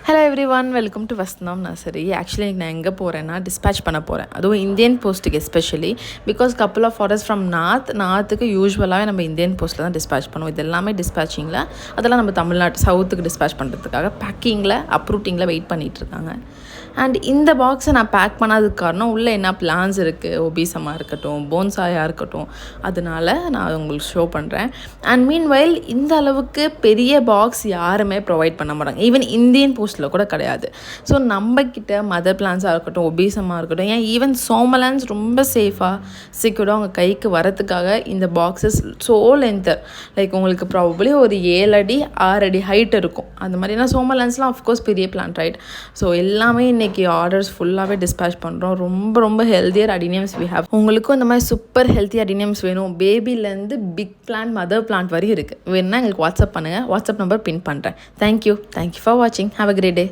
Hello everyone, welcome to Vasantham nursery. Actually நான் எங்கே போகிறேன்னா டிஸ்பேச் பண்ண போகிறேன், அதுவும் இந்தியன் போஸ்ட்டுக்கு especially. Because couple of orders from நார்த்துக்கு யூஸ்வலாகவே நம்ம இந்தியன் போஸ்ட்டில் தான் டிஸ்பேச் பண்ணுவோம். இது எல்லாமே டிஸ்பேச்சிங்கில், அதெல்லாம் நம்ம தமிழ்நாட்டு சவுத்துக்கு டிஸ்பேச் பண்ணுறதுக்காக பேக்கிங்கில் அப்ரூட்டிங்கில் வெயிட் பண்ணிகிட்ருக்காங்க. அண்ட் இந்த பாக்ஸை நான் பேக் பண்ணாததுக்கு காரணம் உள்ளே என்ன பிளான்ஸ் இருக்குது, ஒபீசமாக இருக்கட்டும், போன்சாயாக இருக்கட்டும், அதனால நான் உங்களுக்கு ஷோ பண்ணுறேன். அண்ட் மீன்வைல் இந்த அளவுக்கு பெரிய பாக்ஸ் யாருமே ப்ரொவைட் பண்ண மாட்டாங்க, ஈவன் இந்தியன் போஸ்ட்டில் கூட கிடையாது. ஸோ நம்மக்கிட்ட மதர் பிளான்ஸாக இருக்கட்டும், ஒபீசமாக இருக்கட்டும், ஏன் ஈவன் சோமலான்ஸ் ரொம்ப சேஃபாக செக்யூர்டாக அவங்க கைக்கு வரத்துக்காக இந்த பாக்ஸஸ் ஸோ லென்த்தர், லைக் உங்களுக்கு ப்ராபப்ளி ஒரு 7 அடி 6 அடி ஹைட் இருக்கும். அந்த மாதிரினா சோமலான்ஸ்லாம் ஆஃப்கோர்ஸ் பெரிய பிளான்ட் ரைட். ஸோ எல்லாமே இன்றைக்கி ஆர்டர்ஸ் ஃபுல்லாகவே டிஸ்பேச் பண்ணுறோம். ரொம்ப ரொம்ப ஹெல்த்தியர் அடினியம்ஸ் வி ஹேவ். உங்களுக்கும் இந்த மாதிரி சூப்பர் ஹெல்த்தி அடினியம்ஸ் வேணும், பேபிலேருந்து பிக் பிளான்ட் மதர் பிளான்ட் வரையும் இருக்குது. வேணுன்னா எங்களுக்கு வாட்ஸ்அப் பண்ணுங்கள், வாட்ஸ்அப் நம்பர் பின் பண்ணுறேன். தேங்க்யூ ஃபார் வாட்சிங். Have a great day.